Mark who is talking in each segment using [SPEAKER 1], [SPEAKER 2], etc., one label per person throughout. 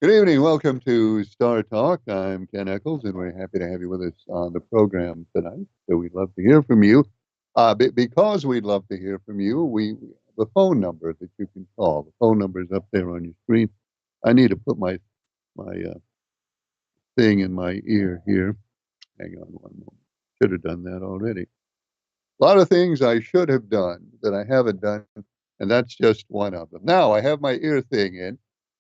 [SPEAKER 1] Good evening. Welcome to Star Talk. I'm Ken Eccles, and we're happy to have you with us on the program tonight. So we'd love to hear from you. Because we'd love to hear from you, we the phone number that you can call. The phone number is up there on your screen. I need to put my thing in my ear here. Hang on one moment. Should have done that already. A lot of things I should have done that I haven't done, and that's just one of them. Now I have my ear thing in.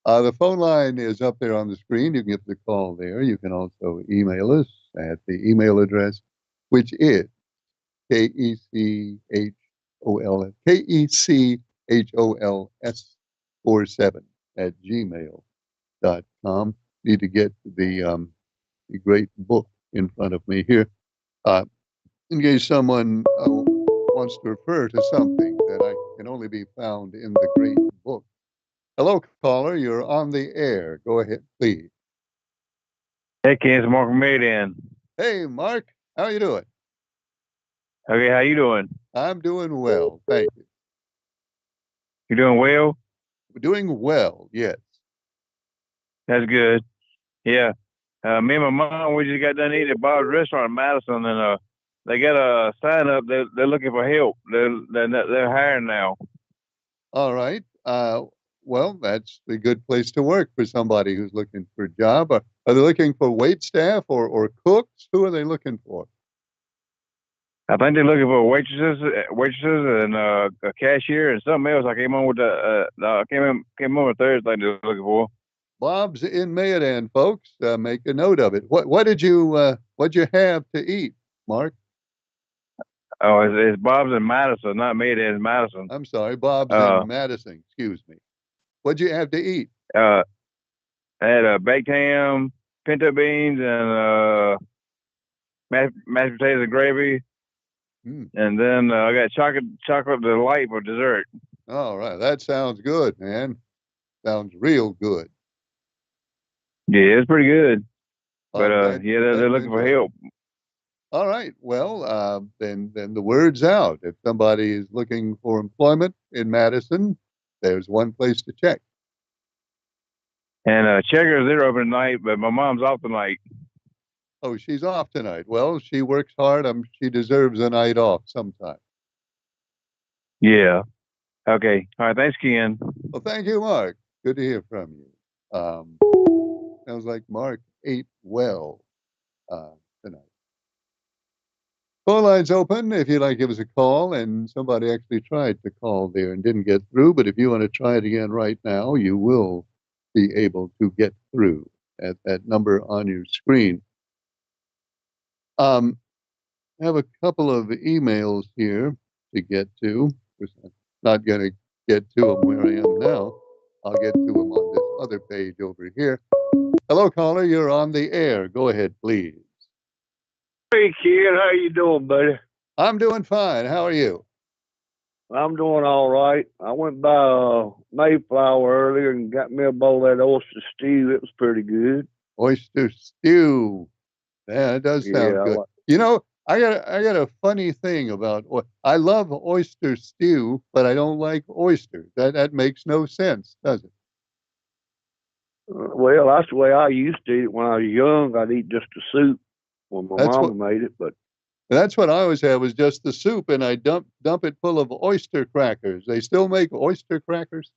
[SPEAKER 1] The phone line is up there on the screen. You can get the call there. You can also email us at the email address, which is KECHOLS 47 at gmail.com. Need to get the great book in front of me here. Uh, in case someone wants to refer to something that I can only be found in the great book. Hello, caller. You're on the air. Go ahead, please.
[SPEAKER 2] Hey, Ken, it's Mark Median.
[SPEAKER 1] Hey, Mark. How you doing?
[SPEAKER 2] Okay, how you doing?
[SPEAKER 1] I'm doing well. Thank you.
[SPEAKER 2] You doing well?
[SPEAKER 1] Doing well. Yes.
[SPEAKER 2] That's good. Yeah. Me and my mom, we just got done eating at Bob's Restaurant in Madison, and they got a sign up. They're looking for help. They're hiring now.
[SPEAKER 1] All right. Well, that's a good place to work for somebody who's looking for a job. Are they looking for wait staff or cooks? Who are they looking for?
[SPEAKER 2] I think they're looking for waitresses, and a cashier, and something else. I came on with came on with Thursday. They're looking for.
[SPEAKER 1] Bob's in Mayodan, folks. Make a note of it. What'd you have to eat, Mark?
[SPEAKER 2] Oh, it's Bob's in Madison, not Median. It's Madison.
[SPEAKER 1] I'm sorry, Bob's
[SPEAKER 2] Uh,
[SPEAKER 1] in Madison. Excuse me. What'd you have to eat?
[SPEAKER 2] uh, I had a baked ham, pinto beans, and mashed potatoes and gravy.
[SPEAKER 1] Hmm.
[SPEAKER 2] And then I got chocolate delight for dessert.
[SPEAKER 1] All right, that sounds good, man. Sounds real good.
[SPEAKER 2] Yeah, it's pretty good. But
[SPEAKER 1] I'm glad
[SPEAKER 2] yeah,
[SPEAKER 1] glad
[SPEAKER 2] they're
[SPEAKER 1] you
[SPEAKER 2] looking for
[SPEAKER 1] enjoyed it.
[SPEAKER 2] help.
[SPEAKER 1] All right. Well, then the word's out. If somebody is looking for employment in Madison, there's one place to check.
[SPEAKER 2] And Checkers, they're open tonight, but my mom's off tonight.
[SPEAKER 1] Oh, she's off tonight. Well, she works hard. She deserves a night off sometime.
[SPEAKER 2] Yeah. Okay. All right. Thanks, Ken.
[SPEAKER 1] Well, thank you, Mark. Good to hear from you. Sounds like Mark ate well uh, tonight. Phone line's open. If you'd like to give us a call, and somebody actually tried to call there and didn't get through, but if you want to try it again right now, you will be able to get through at that number on your screen. I have a couple of emails here to get to. I'm not going to get to them where I am now. I'll get to them on this other page over here. Hello, caller. You're on the air. Go ahead, please.
[SPEAKER 3] Hey kid, how you doing, buddy?
[SPEAKER 1] I'm doing fine. How are you?
[SPEAKER 3] I'm doing all right. I went by Mayflower earlier and got me a bowl of that oyster stew. It was pretty good.
[SPEAKER 1] Oyster stew. Yeah, it does sound
[SPEAKER 3] Yeah,
[SPEAKER 1] good. You know, I got a funny thing about I love oyster stew, but I don't like oysters. That makes no sense, does it?
[SPEAKER 3] well, that's the way I used to eat it when I was young. I'd eat just the soup when my
[SPEAKER 1] That's
[SPEAKER 3] mama
[SPEAKER 1] what
[SPEAKER 3] made it. But
[SPEAKER 1] that's what I always had was just the soup, and I dump it full of oyster crackers. They still make oyster crackers.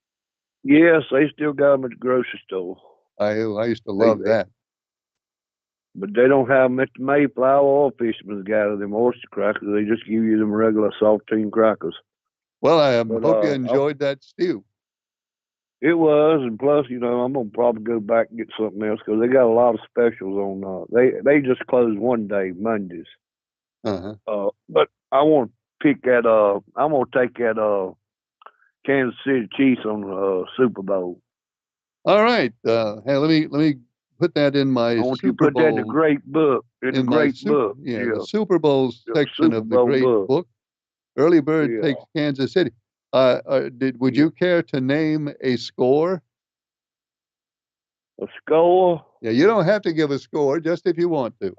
[SPEAKER 3] yes, they still got them at the grocery store.
[SPEAKER 1] I used to
[SPEAKER 3] They,
[SPEAKER 1] love
[SPEAKER 3] they
[SPEAKER 1] that.
[SPEAKER 3] but they don't have them at the Mayflower or Fisherman's got them oyster crackers. They just give you them regular saltine crackers.
[SPEAKER 1] Well, I
[SPEAKER 3] But
[SPEAKER 1] hope you enjoyed that stew.
[SPEAKER 3] it was, and plus, I'm gonna probably go back and get something else because they got a lot of specials on. They just close one day, Mondays.
[SPEAKER 1] Uh-huh.
[SPEAKER 3] But I want to pick that. I'm gonna take that. Kansas City Chiefs on Super Bowl.
[SPEAKER 1] All right. Hey, let me put that in
[SPEAKER 3] I
[SPEAKER 1] my
[SPEAKER 3] want you to
[SPEAKER 1] Super
[SPEAKER 3] put that in the
[SPEAKER 1] Bowl
[SPEAKER 3] great book. In the
[SPEAKER 1] in my
[SPEAKER 3] great
[SPEAKER 1] super
[SPEAKER 3] book,
[SPEAKER 1] yeah the
[SPEAKER 3] yeah,
[SPEAKER 1] Super Bowl
[SPEAKER 3] the
[SPEAKER 1] section
[SPEAKER 3] Super
[SPEAKER 1] of the
[SPEAKER 3] Bowl
[SPEAKER 1] great
[SPEAKER 3] book,
[SPEAKER 1] book. Early Bird
[SPEAKER 3] yeah,
[SPEAKER 1] takes Kansas City. Would
[SPEAKER 3] yeah.
[SPEAKER 1] you care to name a score?
[SPEAKER 3] A score.
[SPEAKER 1] Yeah, you don't have to give a score, just if you want to.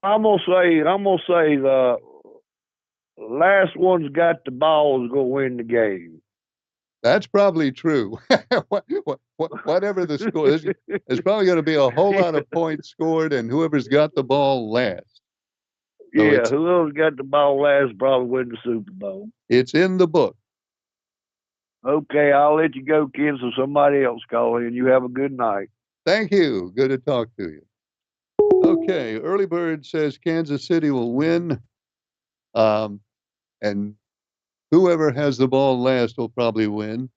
[SPEAKER 3] I'm gonna say the last one's got the ball is gonna win the game.
[SPEAKER 1] That's probably true. Whatever the score, there's probably going to be a whole lot of points scored, and whoever's got the ball last. So
[SPEAKER 3] Yeah, whoever's got the ball last probably win the Super Bowl.
[SPEAKER 1] it's in the book.
[SPEAKER 3] Okay, I'll let you go, Ken, so somebody else call in. You have a good night.
[SPEAKER 1] Thank you. Good to talk to you. Okay, Early Bird says Kansas City will win, and whoever has the ball last will probably win.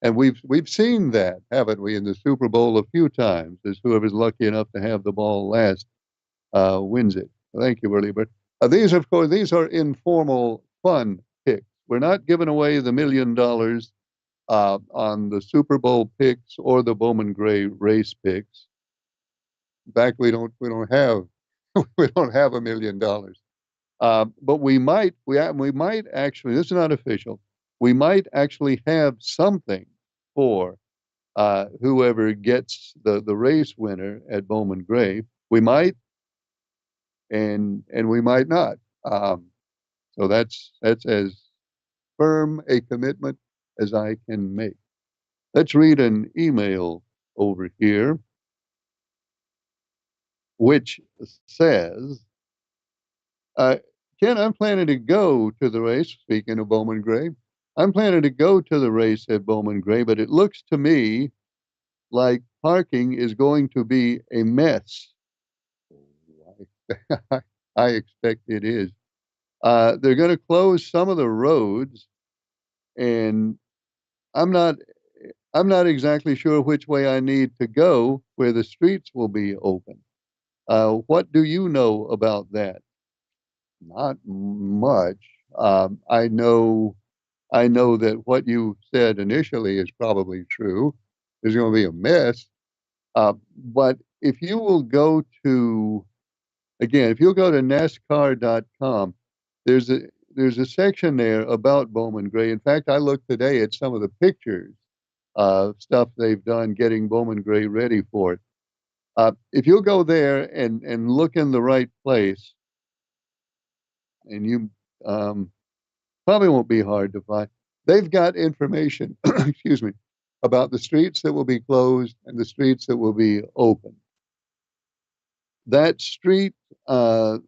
[SPEAKER 1] And we've seen that, haven't we, in the Super Bowl a few times? As whoever's lucky enough to have the ball last wins it. Thank you, Early Bird. These, of course, these are informal, fun picks. We're not giving away the $1 million on the Super Bowl picks or the Bowman Gray race picks. In fact, we don't have we don't have $1 million. But we might actually. This is not official. We might actually have something for whoever gets the race winner at Bowman Gray. We might, and we might not. So that's as firm a commitment as I can make. Let's read an email over here, which says, Ken, I'm planning to go to the race. Speaking of Bowman Gray, I'm planning to go to the race at Bowman Gray, but it looks to me like parking is going to be a mess. I expect it is. They're going to close some of the roads, and I'm not exactly sure which way I need to go where the streets will be open. What do you know about that? Not much. I know that what you said initially is probably true. There's going to be a mess. But if you will go to, again, if you'll go to NASCAR.com, there's a section there about Bowman Gray. In fact, I looked today at some of the pictures of stuff they've done getting Bowman Gray ready for it. If you'll go there and look in the right place, and you probably won't be hard to find. They've got information, excuse me, about the streets that will be closed and the streets that will be open. That street, the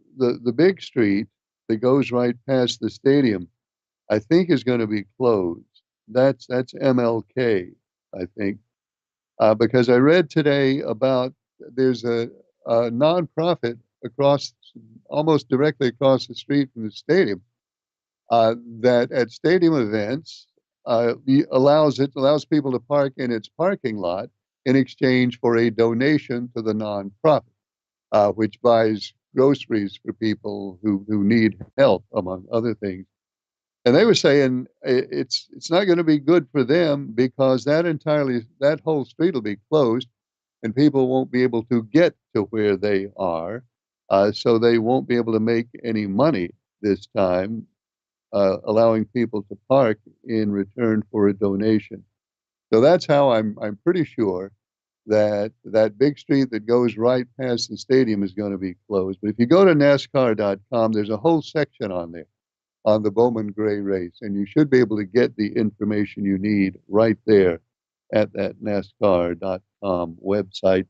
[SPEAKER 1] big street that goes right past the stadium, I think is going to be closed. That's MLK, I think, because I read today about there's a nonprofit across, almost directly across the street from the stadium, that at stadium events allows people to park in its parking lot in exchange for a donation to the nonprofit, which buys groceries for people who need help, among other things. And they were saying it's not going to be good for them because that whole street will be closed, and people won't be able to get to where they are, so they won't be able to make any money this time, allowing people to park in return for a donation. So that's how I'm pretty sure that big street that goes right past the stadium is going to be closed. But if you go to NASCAR.com, there's a whole section on there on the Bowman Gray race, and you should be able to get the information you need right there at that NASCAR.com website.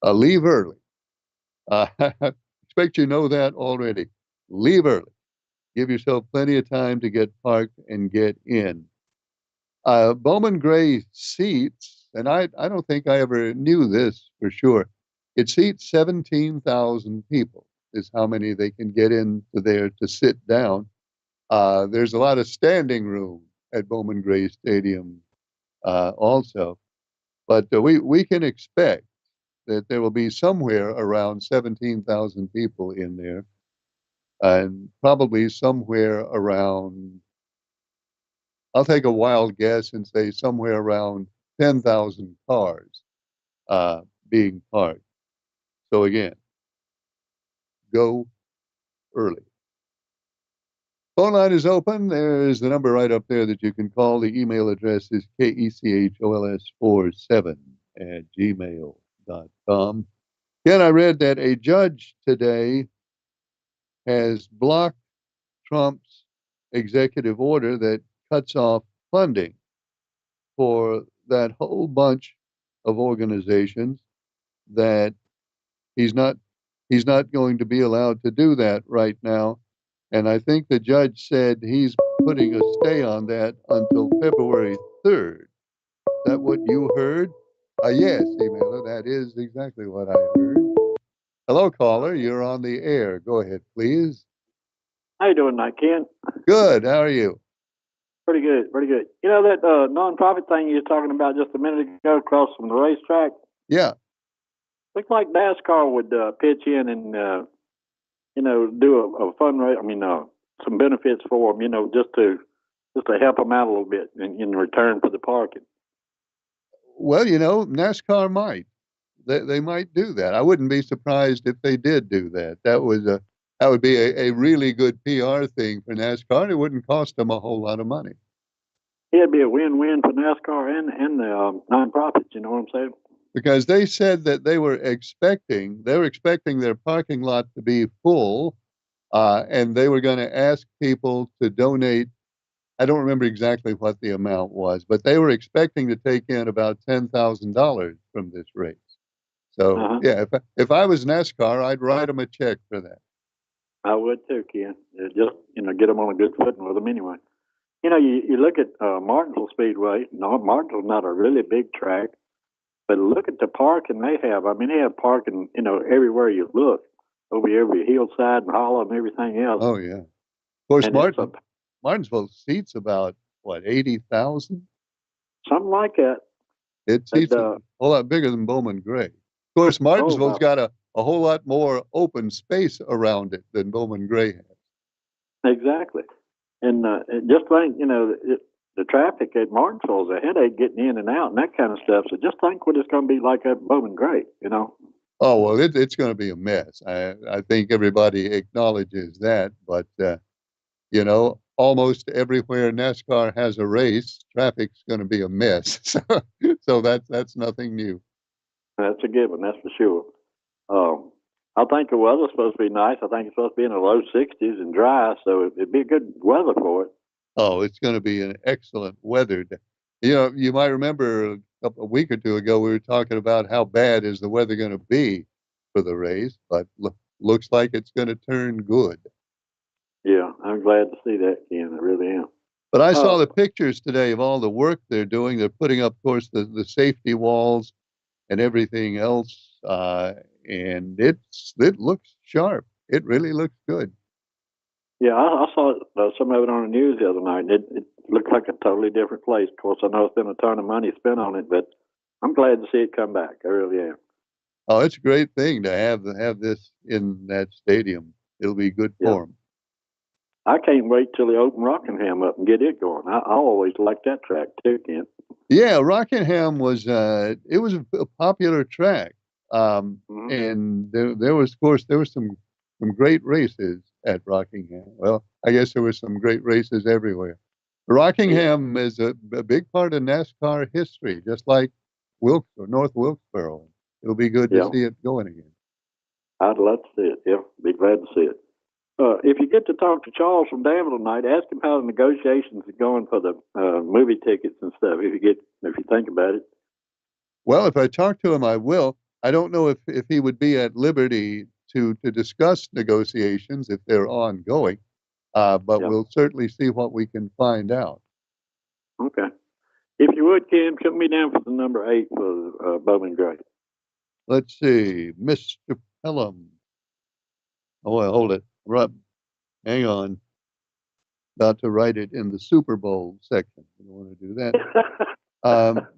[SPEAKER 1] Leave early. I expect you know that already. Leave early. Give yourself plenty of time to get parked and get in. Bowman Gray seats, and I don't think I ever knew this for sure. It seats 17,000 people is how many they can get into there to sit down. There's a lot of standing room at Bowman Gray Stadium also, but we can expect that there will be somewhere around 17,000 people in there, and probably somewhere around, I'll take a wild guess and say somewhere around 10,000 cars being parked. So again, go early. Phone line is open. There's the number right up there that you can call. The email address is kechols47@gmail.com. Again, I read that a judge today has blocked Trump's executive order that cuts off funding for that whole bunch of organizations that he's not he's not going to be allowed to do that right now. And I think the judge said he's putting a stay on that until February 3rd. Is that what you heard? Yes, emailer, that is exactly what I heard. Hello, caller. You're on the air. Go ahead, please.
[SPEAKER 4] How you doing tonight, Ken?
[SPEAKER 1] Good. How are you?
[SPEAKER 4] Pretty good, pretty good. You know that nonprofit thing you were talking about just a minute ago across from the racetrack?
[SPEAKER 1] Yeah.
[SPEAKER 4] Looks like NASCAR would pitch in and, do a fundraiser. I mean, some benefits for them, just to help them out a little bit in return for the parking.
[SPEAKER 1] Well, NASCAR might. They might do that. I wouldn't be surprised if they did do that. That would be a really good PR thing for NASCAR, and it wouldn't cost them a whole lot of money.
[SPEAKER 4] It'd be a win-win for NASCAR and the nonprofits. You know what I'm saying?
[SPEAKER 1] Because they said that they were expecting their parking lot to be full, and they were going to ask people to donate. I don't remember exactly what the amount was, but they were expecting to take in about $10,000 from this race. So yeah, if I was NASCAR, I'd write them a check for that.
[SPEAKER 4] I would too, Ken. Just get them on a good footing with them anyway. You look at Martinsville Speedway. No, Martinsville's not a really big track, but look at the parking they have. I mean, they have parking, everywhere you look, over every hillside and hollow and everything else.
[SPEAKER 1] Oh yeah. Of course, Martinsville seats about 80,000,
[SPEAKER 4] something like that.
[SPEAKER 1] It seats a whole lot bigger than Bowman Gray. Of course, Martinsville's got a whole lot more open space around it than Bowman Gray has.
[SPEAKER 4] Exactly. And just think, the traffic at Martinsville is a headache getting in and out and that kind of stuff. So just think what it's going to be like at Bowman Gray,
[SPEAKER 1] Oh, well, it's going to be a mess. I think everybody acknowledges that. But, almost everywhere NASCAR has a race, traffic's going to be a mess. So that's nothing new.
[SPEAKER 4] That's a given, that's for sure. I think the weather's supposed to be nice. I think it's supposed to be in the low 60s and dry, so it'd be good weather for it.
[SPEAKER 1] Oh, it's going to be an excellent weather. You might remember a week or two ago we were talking about how bad is the weather going to be for the race, but looks like it's going to turn good.
[SPEAKER 4] Yeah, I'm glad to see that, Ken. I really am.
[SPEAKER 1] But I saw the pictures today of all the work they're doing. They're putting up, of course, the safety walls and everything else, and it looks sharp. It really looks good.
[SPEAKER 4] Yeah, I saw some of it on the news the other night, and it looked like a totally different place. Of course, I know it's been a ton of money spent on it, but I'm glad to see it come back. I really am.
[SPEAKER 1] Oh, it's a great thing to have this in that stadium. It'll be good for them.
[SPEAKER 4] I can't wait till they open Rockingham up and get it going. I always liked that track too, Ken.
[SPEAKER 1] Yeah, Rockingham was a popular track, and there was, of course, some great races at Rockingham. Well, I guess there were some great races everywhere. Rockingham is a big part of NASCAR history, just like North Wilkesboro. It'll be good to see it going again.
[SPEAKER 4] I'd love to see it. Yeah, be glad to see it. If you get to talk to Charles from Danville tonight, ask him how the negotiations are going for the movie tickets and stuff. If you think about it.
[SPEAKER 1] Well, if I talk to him, I will. I don't know if he would be at liberty to discuss negotiations if they're ongoing, but we'll certainly see what we can find out.
[SPEAKER 4] Okay. If you would, Ken, put me down for the number 8 for Bowman Gray.
[SPEAKER 1] Let's see, Mr. Pelham. Oh, well, hold it. Right. Hang on. About to write it in the Super Bowl section. You don't want to do that.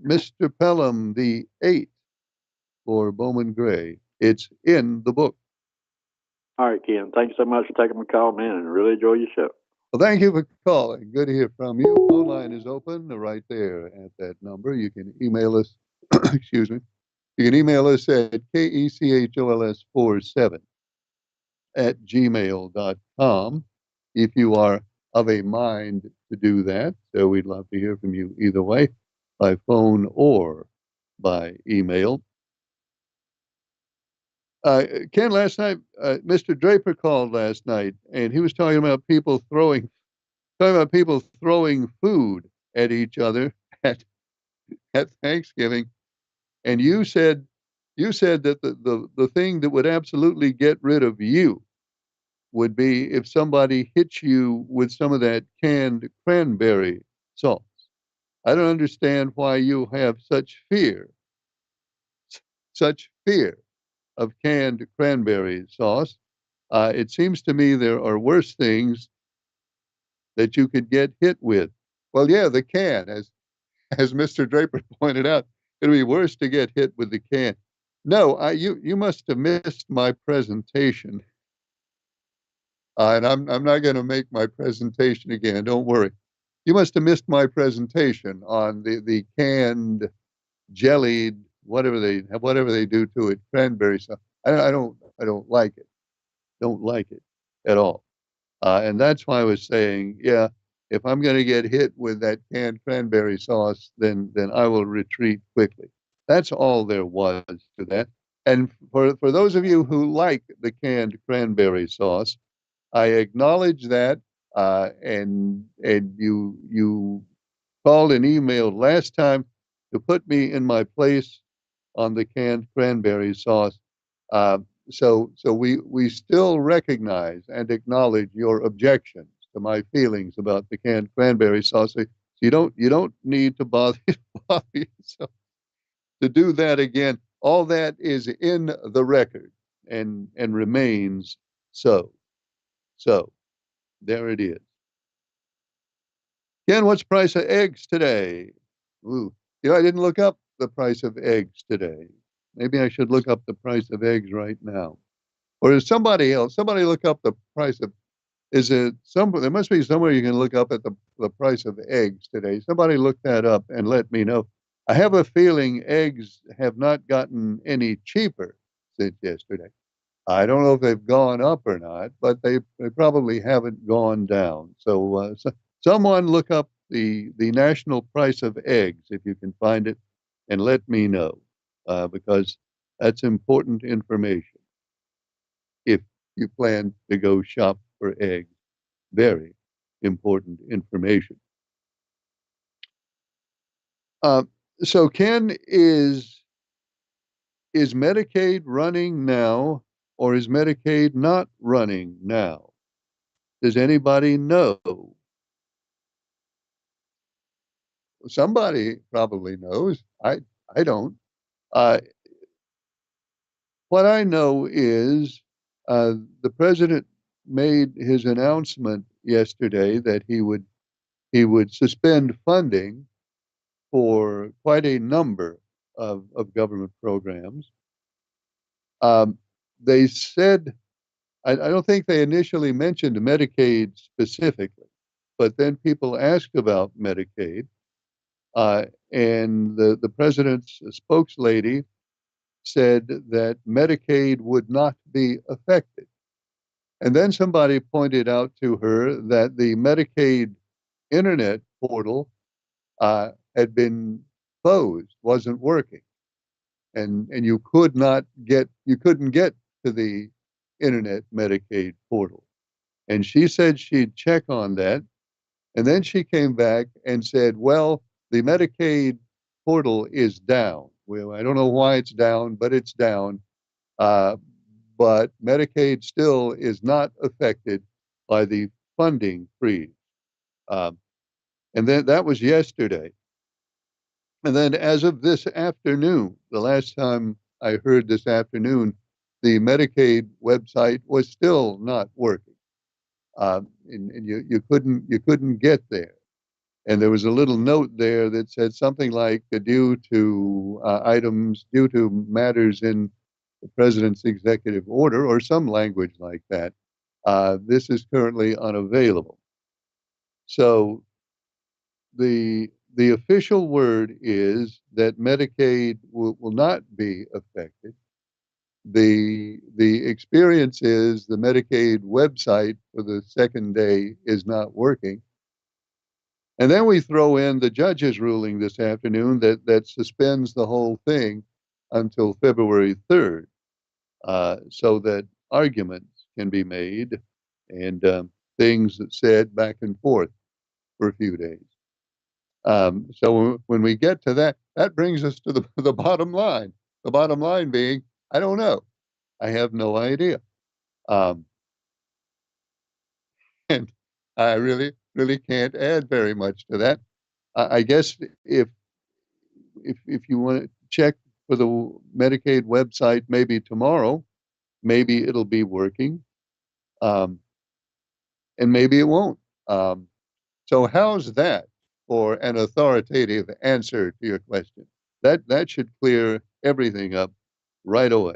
[SPEAKER 1] Mr. Pelham, the 8 for Bowman Gray. It's in the book.
[SPEAKER 4] All right, Ken. Thanks so much for taking my call, man, and really enjoy your show.
[SPEAKER 1] Well, thank you for calling. Good to hear from you. Phone line is open right there at that number. You can email us. Excuse me. You can email us at kechOLS47@gmail.com if you are of a mind to do that. So we'd love to hear from you either way, by phone or by email. Ken, last night, Mr. Draper called last night, and he was talking about people throwing food at each other at at Thanksgiving, and you said that the thing that would absolutely get rid of you would be if somebody hits you with some of that canned cranberry sauce. I don't understand why you have such fear of canned cranberry sauce. It seems to me there are worse things that you could get hit with. Well, yeah, the can, as Mr. Draper pointed out, it'd be worse to get hit with the can. No, you must have missed my presentation, and I'm not going to make my presentation again. Don't worry. You must have missed my presentation on the canned jellied whatever they do to it cranberry sauce. I don't like it. Don't like it at all. And that's why I was saying, yeah, if I'm going to get hit with that canned cranberry sauce, then I will retreat quickly. That's all there was to that. And for those of you who like the canned cranberry sauce, I acknowledge that. And you called and emailed last time to put me in my place on the canned cranberry sauce. Uh, so we still recognize and acknowledge your objections to my feelings about the canned cranberry sauce. So you don't need to bother, bother yourself to do that again. All that is in the record and remains so. So there it is. Ken, what's the price of eggs today? Ooh, I didn't look up the price of eggs today. Maybe I should look up the price of eggs right now. Or is somebody look up the price of, there must be somewhere you can look up at the price of eggs today. Somebody look that up and let me know. I have a feeling eggs have not gotten any cheaper since yesterday. I don't know if they've gone up or not, but they probably haven't gone down. So, someone look up the national price of eggs if you can find it, and let me know, because that's important information if you plan to go shop for eggs. Very important information. Uh, so, Ken, is Medicaid running now, or is Medicaid not running now? Does anybody know? Somebody probably knows. I don't. Uh, what I know is the president made his announcement yesterday that he would suspend funding for quite a number of government programs. They said, I don't think they initially mentioned Medicaid specifically, but then people asked about Medicaid, and the president's spokeslady said that Medicaid would not be affected. And then somebody pointed out to her that the Medicaid internet portal had been closed, wasn't working, and you couldn't get to the internet Medicaid portal. And she said she'd check on that, and then she came back and said, "Well, the Medicaid portal is down. Well, I don't know why it's down, but it's down. Uh, but Medicaid still is not affected by the funding freeze." Um, and then that was yesterday. And then as of this afternoon, the last time I heard this afternoon, the Medicaid website was still not working. And you couldn't get there. And there was a little note there that said something like due to matters in the president's executive order, or some language like that. This is currently unavailable. So the official word is that Medicaid will not be affected. The experience is the Medicaid website for the second day is not working. And then we throw in the judge's ruling this afternoon that suspends the whole thing until February 3rd, so that arguments can be made and things said back and forth for a few days. So when we get to that, that brings us to the bottom line. The bottom line being, I don't know. I have no idea. Um, and I really can't add very much to that. I guess if you want to check for the Medicaid website, maybe tomorrow, maybe it'll be working, um, and maybe it won't. Um, so how's that for an authoritative answer to your question? That should clear everything up right away.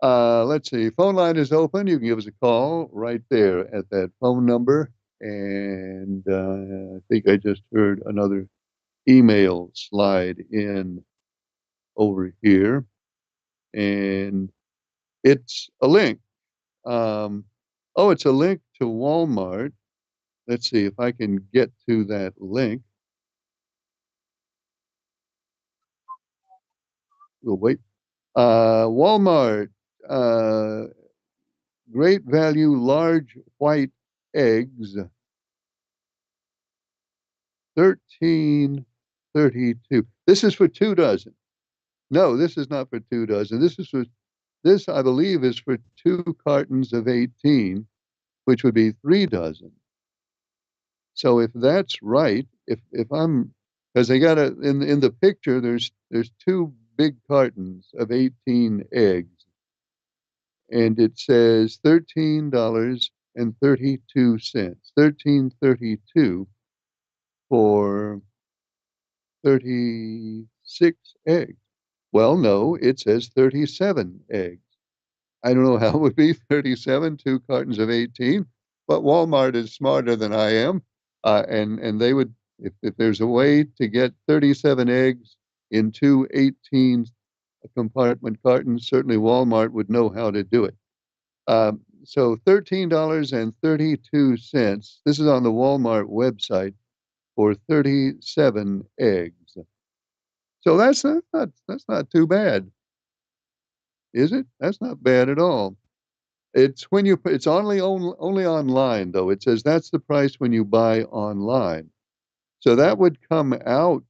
[SPEAKER 1] Let's see. Phone line is open. You can give us a call right there at that phone number. And I think I just heard another email slide in over here, and it's a link. Um, oh, it's a link to Walmart. Let's see if I can get to that link. We'll wait. Walmart, uh, great value, large white eggs, 13.32. This is for 2 dozen. No, this is not for 2 dozen. This I believe is for 2 cartons of 18, which would be 3 dozen. So if that's right, if I'm, because they got in the picture, there's 2 big cartons of 18 eggs, and it says $13.32, 13.32 for 36 eggs. Well, no, it says 37 eggs. I don't know how it would be 37, 2 cartons of 18, but Walmart is smarter than I am. And they would, if there's a way to get 37 eggs in 2 18 compartment cartons, certainly Walmart would know how to do it. So $13.32. This is on the Walmart website for 37 eggs. So that's not too bad, is it? That's not bad at all. It's when you it's only online though. It says that's the price when you buy online. So that would come out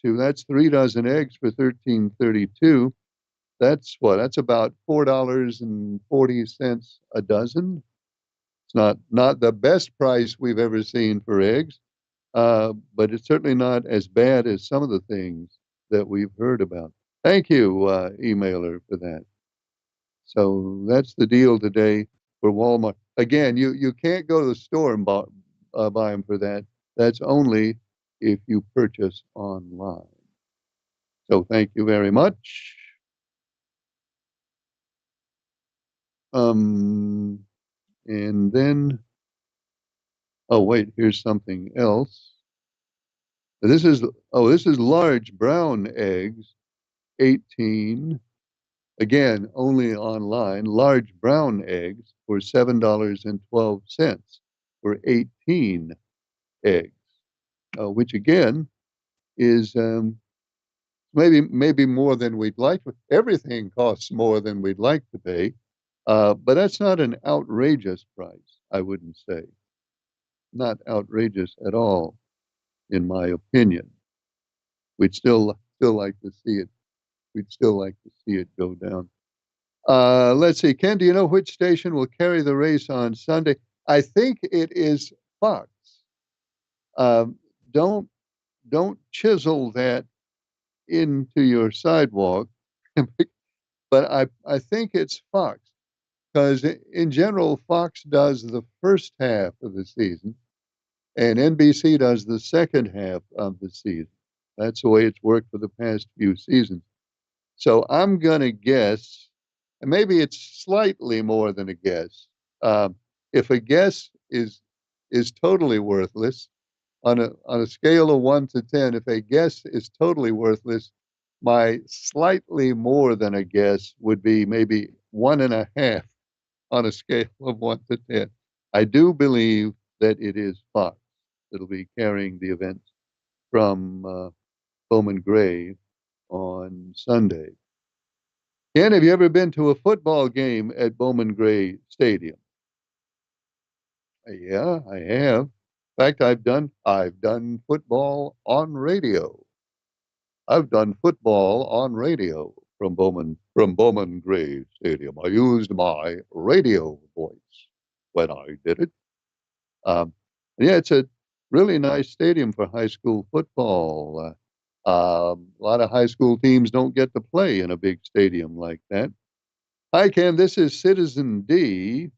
[SPEAKER 1] to that's 3 dozen eggs for 13.32. That's what? That's about $4.40 a dozen. It's not the best price we've ever seen for eggs, but it's certainly not as bad as some of the things that we've heard about. Thank you, emailer, for that. So that's the deal today for Walmart. Again, you can't go to the store and buy them for that. That's only if you purchase online. So thank you very much. And then, oh wait, here's something else. This is large brown eggs, 18. Again, only online. Large brown eggs for $7.12 for 18 eggs, which again is maybe more than we'd like. Everything costs more than we'd like to pay, but that's not an outrageous price. I wouldn't say, not outrageous at all, in my opinion. We'd still like to see it. We'd still like to see it go down. Let's see, Ken. Do you know which station will carry the race on Sunday? I think it is Fox. Um, don't chisel that into your sidewalk, but I think it's Fox because in general Fox does the first half of the season, and NBC does the second half of the season. That's the way it's worked for the past few seasons. So I'm gonna guess, and maybe it's slightly more than a guess. If a guess is totally worthless, on a scale of 1 to 10, if a guess is totally worthless, my slightly more than a guess would be maybe 1.5 on a scale of 1 to 10. I do believe that it is Fox that'll be carrying the event from Bowman Gray on Sunday. Ken, have you ever been to a football game at Bowman Gray Stadium? Yeah, I have. In fact, I've done football on radio. I've done football on radio from Bowman Gray Stadium. I used my radio voice when I did it. Um, yeah, it's a really nice stadium for high school football. A lot of high school teams don't get to play in a big stadium like that. Hi, Ken. This is Citizen D.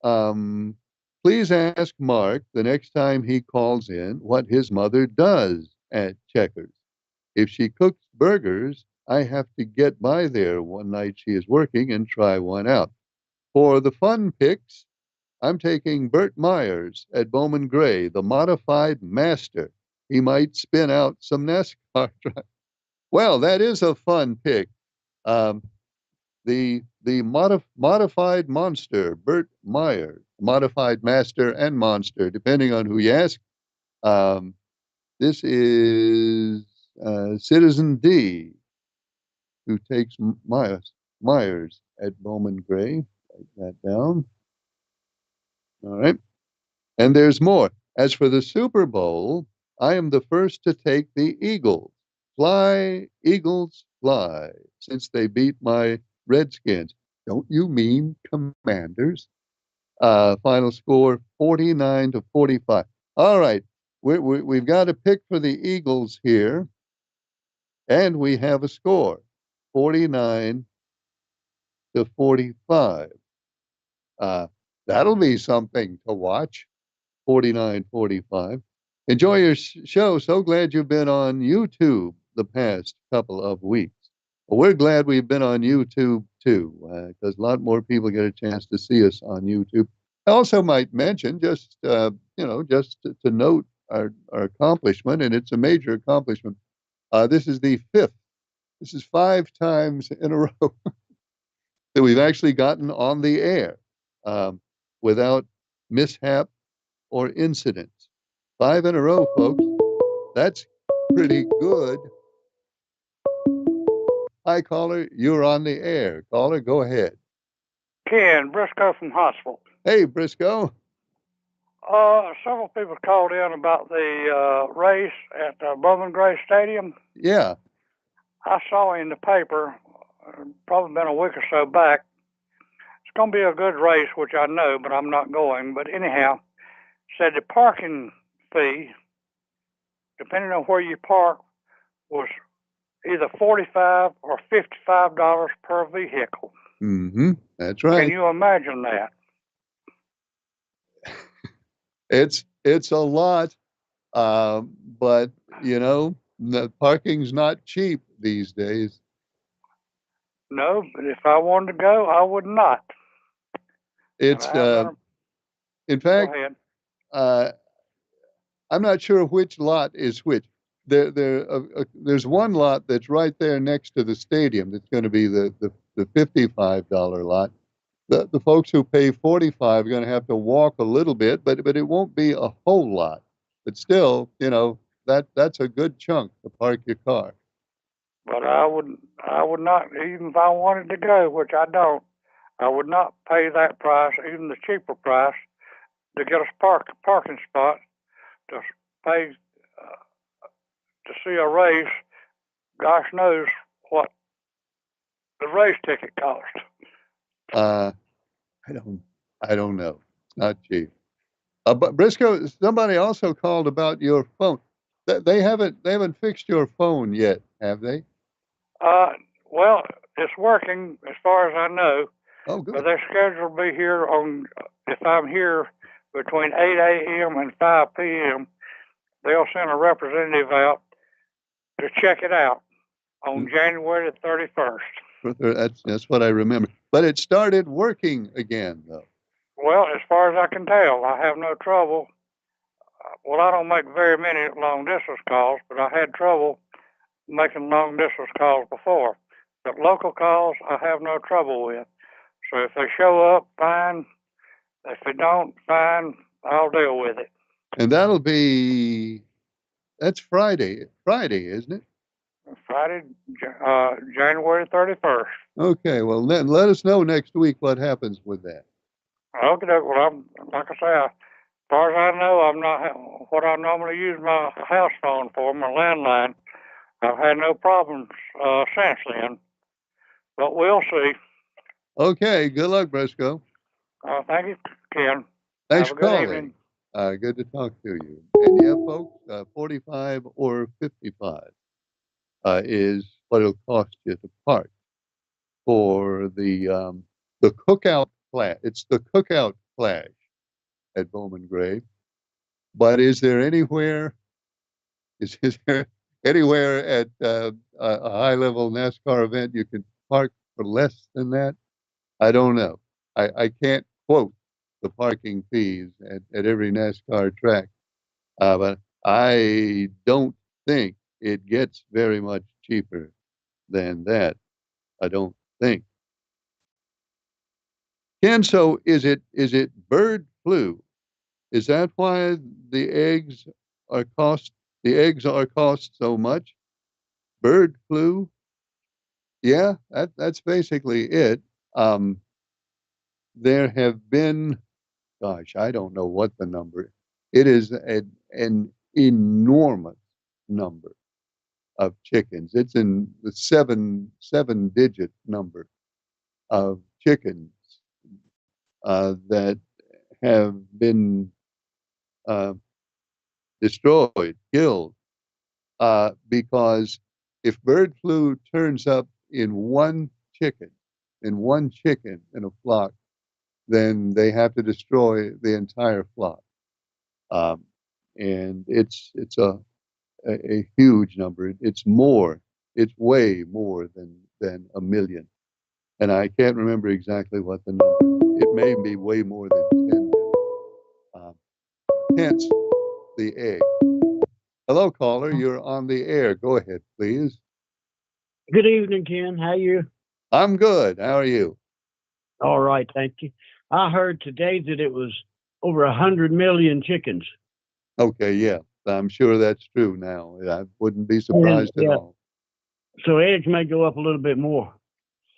[SPEAKER 1] Um, please ask Mark the next time he calls in what his mother does at Checkers. If she cooks burgers, I have to get by there one night she is working and try one out. For the fun picks, I'm taking Bert Myers at Bowman Gray, the modified master. He might spin out some NASCAR drive. Well, that is a fun pick. Um, the modified monster, Bert Myers, modified master and monster, depending on who you ask. Um, this is Citizen D, who takes Myers at Bowman Gray. Write that down. All right. And there's more. As for the Super Bowl, I am the first to take the Eagles. Fly, Eagles, fly, since they beat my Redskins. Don't you mean Commanders? Final score 49-45. All right. We've got a pick for the Eagles here, and we have a score 49-45. That'll be something to watch. 49-45. Enjoy your show. So glad you've been on YouTube the past couple of weeks. Well, we're glad we've been on YouTube too, because a lot more people get a chance to see us on YouTube. I also might mention, just just to note our accomplishment, and it's a major accomplishment. This is the fifth. This is 5 times in a row that we've actually gotten on the air without mishap or incidents. 5 in a row, folks. That's pretty good. Hi, caller. You're on the air. Caller, go ahead.
[SPEAKER 5] Ken Briscoe from Huntsville.
[SPEAKER 1] Hey, Briscoe.
[SPEAKER 5] Several people called in about the race at Bowman Gray Stadium.
[SPEAKER 1] Yeah.
[SPEAKER 5] I saw in the paper, probably been a week or so back, it's going to be a good race, which I know, but I'm not going. But anyhow, said the parking fee, depending on where you park, was either $45 or $55 per vehicle.
[SPEAKER 1] Mm-hmm. That's right.
[SPEAKER 5] Can you imagine that?
[SPEAKER 1] It's a lot, but the parking's not cheap these days.
[SPEAKER 5] No, but if I wanted to go, I would not.
[SPEAKER 1] It's in fact, I'm not sure which lot is which. There's one lot that's right there next to the stadium that's going to be the $55 lot. The folks who pay $45 are going to have to walk a little bit, but it won't be a whole lot. But still, that's a good chunk to park your car.
[SPEAKER 5] But I would not, even if I wanted to go, which I don't, I would not pay that price, even the cheaper price, to get a parking spot to pay to see a race. Gosh knows what the race ticket cost.
[SPEAKER 1] I don't know. It's not cheap. But Briscoe, somebody also called about your phone. They haven't fixed your phone yet, have they?
[SPEAKER 5] Well, it's working as far as I know.
[SPEAKER 1] Oh, good.
[SPEAKER 5] But they're scheduled to be here if I'm here between 8 a.m. and 5 p.m., they'll send a representative out to check it out on January the 31st.
[SPEAKER 1] That's what I remember. But it started working again, though.
[SPEAKER 5] Well, as far as I can tell, I have no trouble. Well, I don't make very many long-distance calls, but I had trouble making long-distance calls before. But local calls, I have no trouble with. So if they show up, fine. If they don't, fine. I'll deal with it.
[SPEAKER 1] And that's Friday, isn't it?
[SPEAKER 5] Friday, January 31st.
[SPEAKER 1] Okay, well, then let us know next week what happens with that.
[SPEAKER 5] Okay, well, like I say, far as I know, I'm not what I normally use my house phone for, my landline. I've had no problems since then, but we'll see.
[SPEAKER 1] Okay, good luck, Briscoe.
[SPEAKER 5] Thank you, Ken.
[SPEAKER 1] Thanks
[SPEAKER 5] Have
[SPEAKER 1] for
[SPEAKER 5] a good
[SPEAKER 1] calling.
[SPEAKER 5] evening.
[SPEAKER 1] Good to talk to you. And yeah, folks, 45 or 55 is what it'll cost you to park for the cookout flash. It's the cookout flash at Bowman Grave. But is there anywhere at a high level NASCAR event you can park for less than that? I don't know. I can't quote the parking fees at every NASCAR track, but I don't think it gets very much cheaper than that. I don't think. Ken, so is it bird flu? Is that why the eggs are cost so much? Bird flu? Yeah, that's basically it. Um, there have been, gosh, I don't know what the number. It is an enormous number of chickens. It's in the seven digit number of chickens that have been uh, destroyed, killed, because if bird flu turns up in one chicken in a flock, then they have to destroy the entire flock. Um, and it's a huge number. It's way more than a million. And I can't remember exactly what the number. It may be way more than 10 million. Um, hence the egg. Hello, caller. You're on the air. Go ahead, please.
[SPEAKER 6] Good evening, Ken. How you?
[SPEAKER 1] I'm good. How are you?
[SPEAKER 6] All right, thank you. I heard today that it was over 100 million chickens.
[SPEAKER 1] Okay, yeah. I'm sure that's true now. I wouldn't be surprised at all.
[SPEAKER 6] So eggs may go up a little bit more.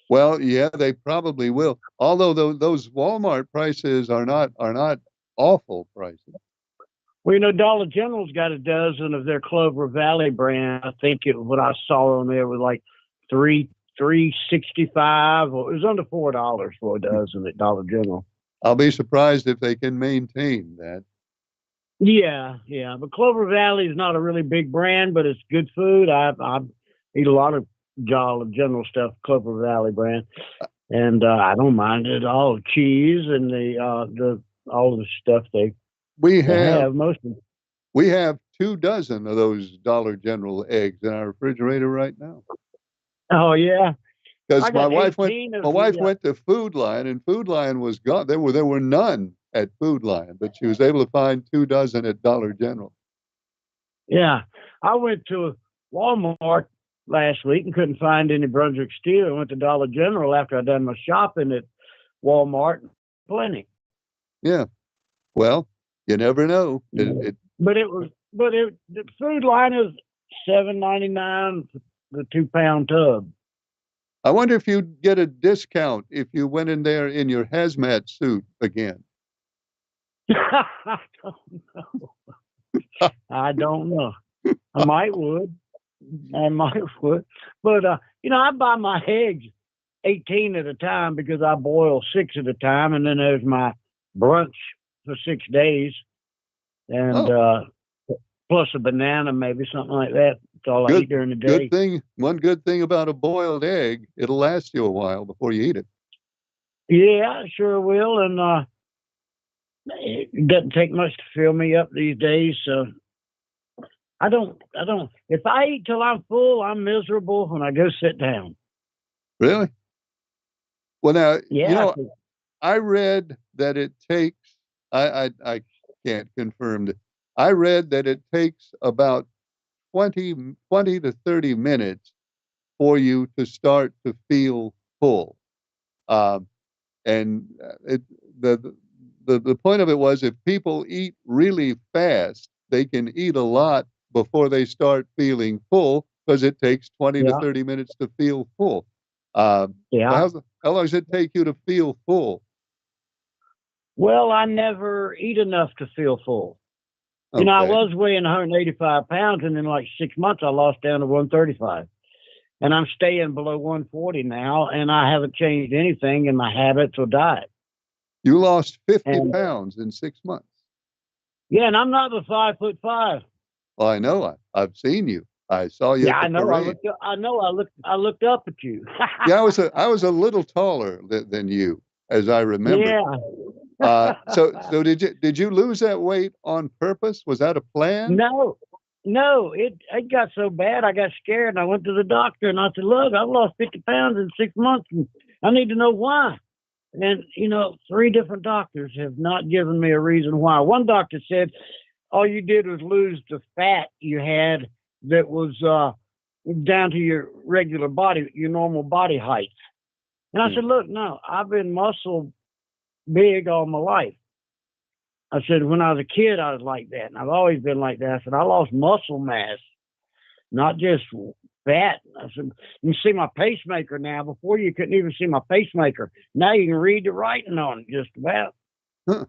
[SPEAKER 1] Well, yeah, they probably will. Although those Walmart prices are not awful prices.
[SPEAKER 6] Well, Dollar General's got a dozen of their Clover Valley brand. I think what I saw on there was like $3.65, or it was under $4 for a dozen at Dollar General.
[SPEAKER 1] I'll be surprised if they can maintain that.
[SPEAKER 6] Yeah. But Clover Valley is not a really big brand, but it's good food. I eat a lot of Dollar General stuff, Clover Valley brand, and I don't mind it at all. Cheese and all the stuff they have most of.
[SPEAKER 1] We have 24 of those Dollar General eggs in our refrigerator right now.
[SPEAKER 6] Oh yeah.
[SPEAKER 1] Because my wife went to Food Lion, and Food Lion was gone. There were none at Food Lion, but she was able to find 24 at Dollar General.
[SPEAKER 6] Yeah, I went to Walmart last week and couldn't find any Brunswick Steel. I went to Dollar General after I'd done my shopping at Walmart. Plenty.
[SPEAKER 1] Yeah. Well, you never know.
[SPEAKER 6] The Food Lion is $7.99 for the 2-pound tub.
[SPEAKER 1] I wonder if you'd get a discount if you went in there in your hazmat suit again.
[SPEAKER 6] I don't know. I might would. But I buy my eggs 18 at a time because I boil 6 at a time, and then there's my brunch for 6 days, and plus a banana, maybe something like that. That's all I eat during the day.
[SPEAKER 1] One good thing about a boiled egg, it'll last you a while before you eat it.
[SPEAKER 6] Yeah, sure will, and it doesn't take much to fill me up these days. So I don't. If I eat till I'm full, I'm miserable when I go sit down.
[SPEAKER 1] Really? Well, now,
[SPEAKER 6] yeah.
[SPEAKER 1] I read that it takes. I can't confirm that. I read that it takes about 20 to 30 minutes for you to start to feel full. And the point of it was, if people eat really fast, they can eat a lot before they start feeling full, because it takes 20 to 30 minutes to feel full. How long does it take you to feel full?
[SPEAKER 6] Well, I never eat enough to feel full. You know, I
[SPEAKER 1] Okay.
[SPEAKER 6] was weighing 185 pounds, and in like 6 months, I lost down to 135. And I'm staying below 140 now, and I haven't changed anything in my habits or diet.
[SPEAKER 1] You lost 50
[SPEAKER 6] And
[SPEAKER 1] pounds in 6 months.
[SPEAKER 6] yeah, and I'm not the 5'5".
[SPEAKER 1] Well, I know. I've seen you. I saw you
[SPEAKER 6] Yeah,
[SPEAKER 1] at
[SPEAKER 6] I
[SPEAKER 1] the
[SPEAKER 6] know. I
[SPEAKER 1] parade.
[SPEAKER 6] looked. I know. I looked up at you.
[SPEAKER 1] Yeah, I was a little taller than you, as I remember.
[SPEAKER 6] Yeah.
[SPEAKER 1] So did you lose that weight on purpose? Was that a plan?
[SPEAKER 6] No, no. It got so bad. I got scared, and I went to the doctor, and I said, "Look, I've lost 50 pounds in 6 months, and I need to know why." And you know, 3 different doctors have not given me a reason why. One doctor said all you did was lose the fat you had that was down to your regular body, your normal body height. And I
[SPEAKER 1] Hmm.
[SPEAKER 6] said, look, no, I've been muscle big all my life. I said, when I was a kid, I was like that. And I've always been like that. I said, I lost muscle mass, not just fat. I said, you see my pacemaker now. Before you couldn't even see my pacemaker. Now you can read the writing on it just about.
[SPEAKER 1] Huh.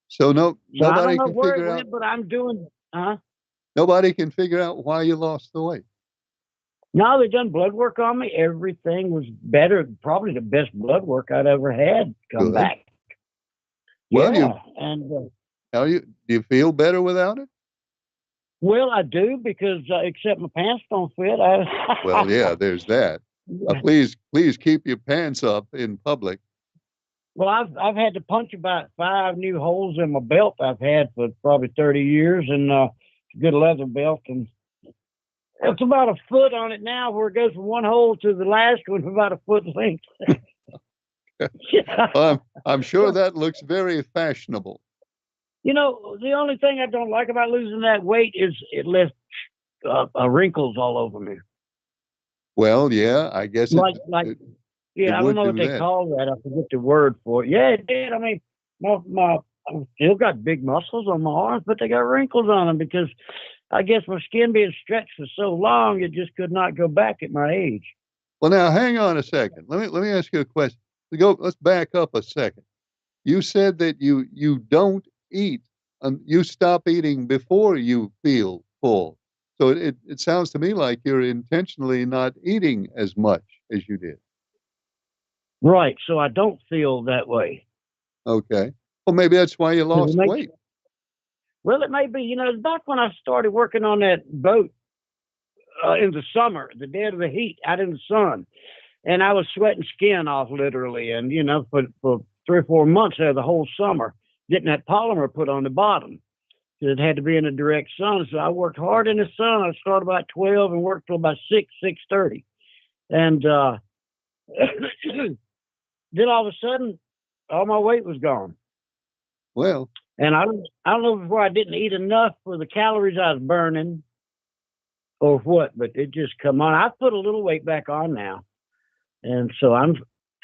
[SPEAKER 1] So
[SPEAKER 6] So I don't
[SPEAKER 1] nobody
[SPEAKER 6] know
[SPEAKER 1] can
[SPEAKER 6] where it
[SPEAKER 1] figure out
[SPEAKER 6] went, but I'm doing,
[SPEAKER 1] nobody can figure out why you lost the weight.
[SPEAKER 6] no, they done blood work on me. Everything was better. Probably the best blood work I'd ever had come
[SPEAKER 1] Good.
[SPEAKER 6] back.
[SPEAKER 1] Well,
[SPEAKER 6] Yeah. And
[SPEAKER 1] do you feel better without it?
[SPEAKER 6] well, I do because except my pants don't fit.
[SPEAKER 1] Well, yeah, there's that.
[SPEAKER 6] Yeah.
[SPEAKER 1] Please keep your pants up in public.
[SPEAKER 6] Well, I've had to punch about 5 new holes in my belt I've had for probably 30 years, and it's a good leather belt, and it's about a foot on it now, where it goes from one hole to the last one, about a foot length. Yeah.
[SPEAKER 1] I'm sure that looks very fashionable.
[SPEAKER 6] You know, the only thing I don't like about losing that weight is it left wrinkles all over me.
[SPEAKER 1] Well, yeah, I guess
[SPEAKER 6] Like,
[SPEAKER 1] it
[SPEAKER 6] yeah, I don't
[SPEAKER 1] would
[SPEAKER 6] know
[SPEAKER 1] do
[SPEAKER 6] what they
[SPEAKER 1] that.
[SPEAKER 6] call that. I forget the word for it. Yeah, it did. I mean, I've still got big muscles on my arms, but they got wrinkles on them because I guess my skin being stretched for so long, it just could not go back at my age.
[SPEAKER 1] Well, now hang on a second. Let me ask you a question. Let's back up a second. You said that you don't eat, you stop eating before you feel full. So it sounds to me like you're intentionally not eating as much as you did.
[SPEAKER 6] Right. So I don't feel that way.
[SPEAKER 1] Okay. Well, maybe that's why you
[SPEAKER 6] 'Cause it
[SPEAKER 1] lost
[SPEAKER 6] makes,
[SPEAKER 1] weight.
[SPEAKER 6] well, it may be, you know, back when I started working on that boat in the summer, the dead of the heat, out in the sun, and I was sweating skin off literally, and you know, for 3 or 4 months there, the whole summer, getting that polymer put on the bottom. It had to be in the direct sun. So I worked hard in the sun. I started about 12 and worked till about 6:30. And then all of a sudden, all my weight was gone.
[SPEAKER 1] Well,
[SPEAKER 6] And I don't know before I didn't eat enough for the calories I was burning or what, but it just come on. I've put a little weight back on now. And so I'm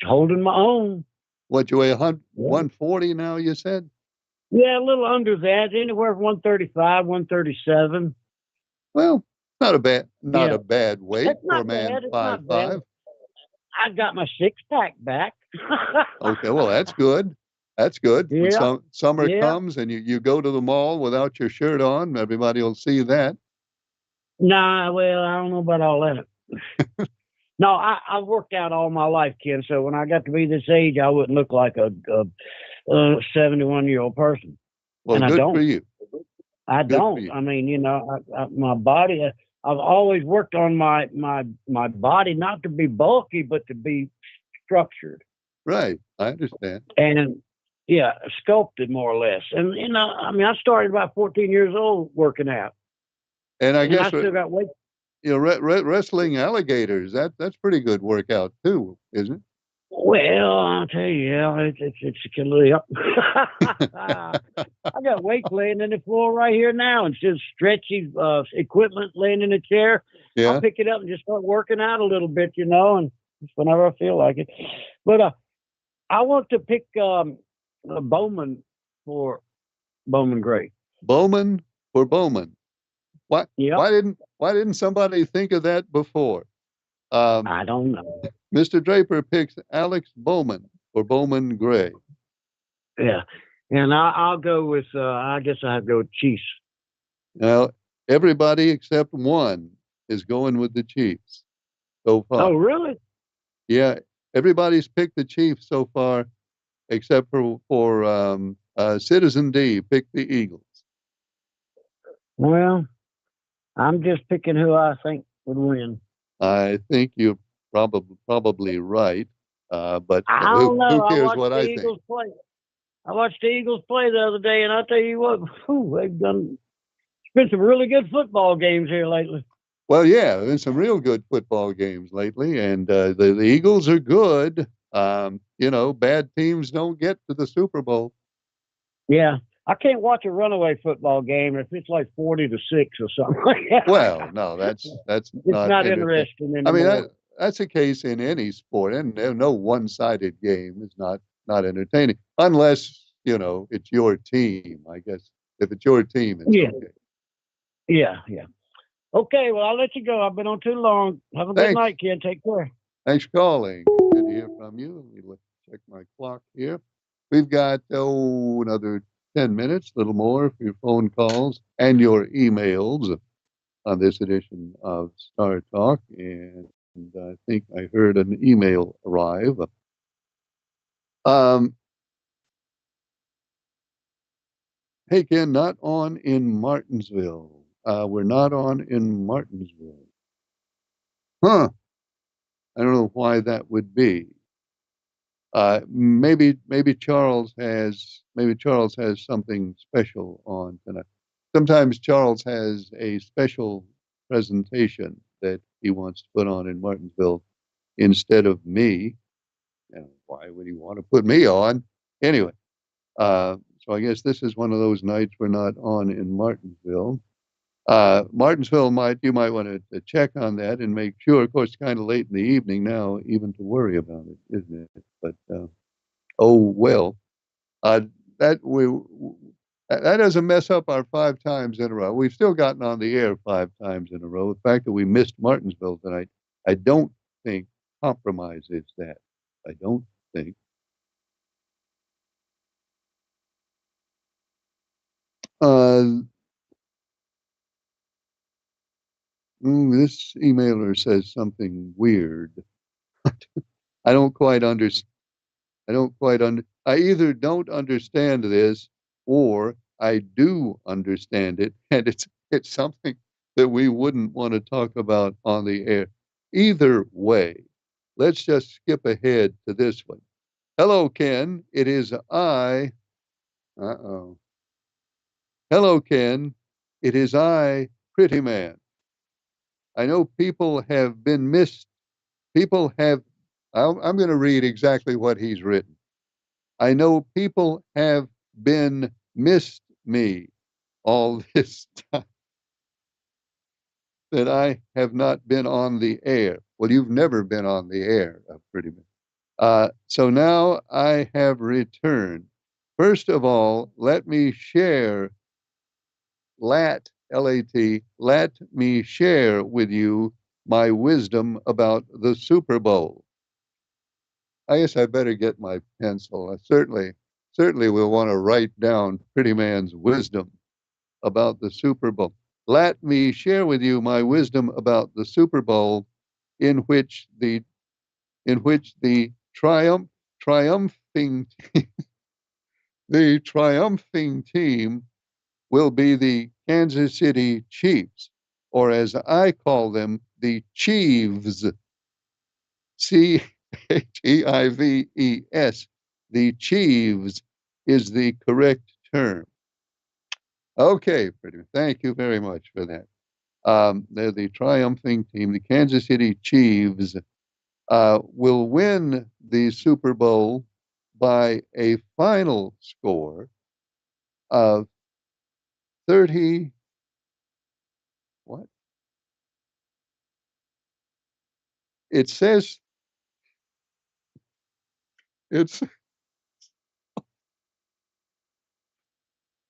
[SPEAKER 6] holding my own.
[SPEAKER 1] what you weigh
[SPEAKER 6] Yeah,
[SPEAKER 1] 140 now, you said?
[SPEAKER 6] yeah, a little under that, anywhere from 135, 137.
[SPEAKER 1] Well, not
[SPEAKER 6] Yeah,
[SPEAKER 1] a bad weight
[SPEAKER 6] it's
[SPEAKER 1] for a
[SPEAKER 6] not
[SPEAKER 1] man
[SPEAKER 6] bad. It's not bad.
[SPEAKER 1] 5'5".
[SPEAKER 6] I got my 6-pack back.
[SPEAKER 1] Okay, well that's good. That's good. When
[SPEAKER 6] Yeah,
[SPEAKER 1] summer
[SPEAKER 6] yeah.
[SPEAKER 1] comes and you go to the mall without your shirt on, everybody will see that.
[SPEAKER 6] Nah, well, I don't know about all that. No, I worked out all my life, Ken. So when I got to be this age, I wouldn't look like a 71-year-old person,
[SPEAKER 1] Well,
[SPEAKER 6] and I
[SPEAKER 1] good for
[SPEAKER 6] don't.
[SPEAKER 1] you.
[SPEAKER 6] I
[SPEAKER 1] Good for
[SPEAKER 6] don't.
[SPEAKER 1] you.
[SPEAKER 6] I mean, you know, my body. I've always worked on my body not to be bulky, but to be structured
[SPEAKER 1] Right. I understand.
[SPEAKER 6] and yeah, sculpted more or less. And you know, I mean, I started about 14 years old working out,
[SPEAKER 1] And I
[SPEAKER 6] and I
[SPEAKER 1] guess
[SPEAKER 6] still got weight.
[SPEAKER 1] wrestling alligators, that's pretty good workout too, isn't it?
[SPEAKER 6] Well, I'll tell you, yeah, it's a killer. Yep. I got weights laying in the floor right here now, and just stretchy equipment laying in the chair. I'll
[SPEAKER 1] Yeah.
[SPEAKER 6] pick it up and just start working out a little bit, you know, and just whenever I feel like it. But I want to pick Bowman for Bowman Gray.
[SPEAKER 1] Bowman for Bowman. Why
[SPEAKER 6] Yep.
[SPEAKER 1] why didn't somebody think of that before? Um,
[SPEAKER 6] I don't know.
[SPEAKER 1] Mr. Draper picks Alex Bowman for Bowman Gray.
[SPEAKER 6] Yeah. And I'll go with, I guess I have to go with Chiefs.
[SPEAKER 1] Now, everybody except one is going with the Chiefs so far.
[SPEAKER 6] Oh, really?
[SPEAKER 1] Yeah, everybody's picked the Chiefs so far, except for Citizen D picked the Eagles.
[SPEAKER 6] Well, I'm just picking who I think would win.
[SPEAKER 1] I think you're probably right, but
[SPEAKER 6] I
[SPEAKER 1] who
[SPEAKER 6] don't know. I
[SPEAKER 1] cares
[SPEAKER 6] watched
[SPEAKER 1] what
[SPEAKER 6] the
[SPEAKER 1] I think?
[SPEAKER 6] Eagles play. I watched the Eagles play the other day, and I tell you what, they've been some really good football games here lately.
[SPEAKER 1] Well, yeah, there's some real good football games lately, and the Eagles are good. Bad teams don't get to the Super Bowl.
[SPEAKER 6] Yeah, I can't watch a runaway football game if it's like 40-6 or something like that.
[SPEAKER 1] Well, no, that's
[SPEAKER 6] It's not interesting
[SPEAKER 1] I mean,
[SPEAKER 6] anymore.
[SPEAKER 1] that's a case in any sport, and no one-sided game is not entertaining unless it's your team. I guess if it's your team, it's
[SPEAKER 6] Yeah.
[SPEAKER 1] okay.
[SPEAKER 6] Yeah. Okay, well, I'll let you go. I've been on too long. Have a good
[SPEAKER 1] Thanks.
[SPEAKER 6] night, kid. Take care.
[SPEAKER 1] Thanks for calling. Good to hear from you. Let me check my clock here. We've got another 10 minutes, a little more for your phone calls and your emails on this edition of Star Talk. And I think I heard an email arrive. Hey, Ken, not on in Martinsville. We're not on in Martinsville. Huh. I don't know why that would be. Maybe Charles has something special on tonight. Sometimes Charles has a special presentation that he wants to put on in Martinsville instead of me. And why would he want to put me on? Anyway, so I guess this is one of those nights we're not on in Martinsville. Martinsville you might want to check on that and make sure. Of course, it's kind of late in the evening now, even to worry about it, isn't it? But oh well. That doesn't mess up our 5 times in a row. We've still gotten on the air 5 times in a row. The fact that we missed Martinsville tonight, I don't think compromises that. I don't think. This emailer says something weird. I don't quite understand. I either don't understand this or I do understand it, and it's something that we wouldn't want to talk about on the air. Either way, let's just skip ahead to this one. Hello, Ken. It is I. Uh-oh. Hello, Ken. It is I, Pretty Man. I know people have been missed. People have. I'm going to read exactly what he's written. I know people have been missed me all this time that I have not been on the air. Well, you've never been on the air, pretty much. So now I have returned. First of all, let me share, L-A-T, let me share with you my wisdom about the Super Bowl. I guess I better get my pencil. I certainly will want to write down Pretty Man's wisdom about the Super Bowl. Let me share with you my wisdom about the Super Bowl, in which the triumphing the triumphing team will be the Kansas City Chiefs, or as I call them, the Chiefs. Chives. The Chiefs is the correct term. Okay, pretty. Thank you very much for that. They're the triumphing team. The Kansas City Chiefs will win the Super Bowl by a final score of 30. What? It says it's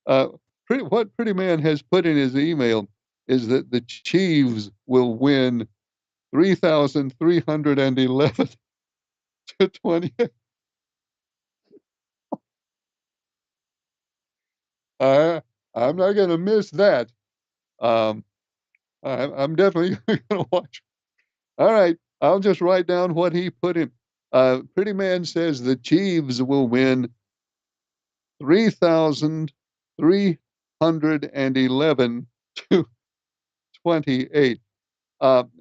[SPEAKER 1] what Pretty Man has put in his email is that the Chiefs will win 3,311 to 20. I I'm not going to miss that. Um, I'm definitely going to watch. All right, I'll just write down what he put in. Pretty Man says the Chiefs will win 3,311 to 28.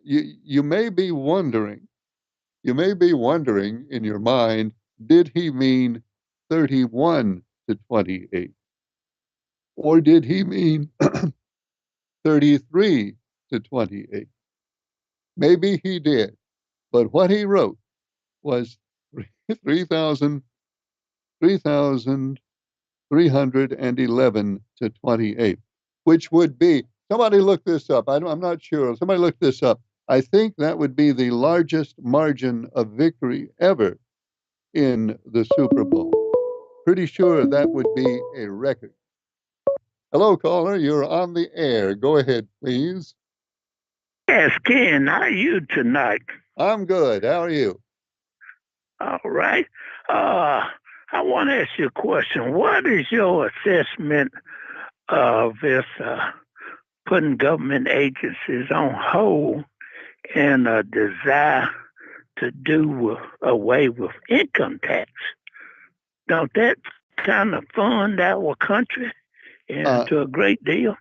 [SPEAKER 1] You may be wondering. You may be wondering in your mind, did he mean 31 to 28, or did he mean 33 to 28? Maybe he did, but what he wrote was 3,000 3,311 to 28, which would be, somebody look this up. I'm not sure. Somebody look this up. I think that would be the largest margin of victory ever in the Super Bowl. Pretty sure that would be a record. Hello, caller. You're on the air. Go ahead, please.
[SPEAKER 7] Yes, Ken, how are you tonight?
[SPEAKER 1] I'm good. How are you?
[SPEAKER 7] All right. I want to ask you a question. What is your assessment of this putting government agencies on hold and a desire to do away with income tax? Don't that kind of fund our country to a great deal?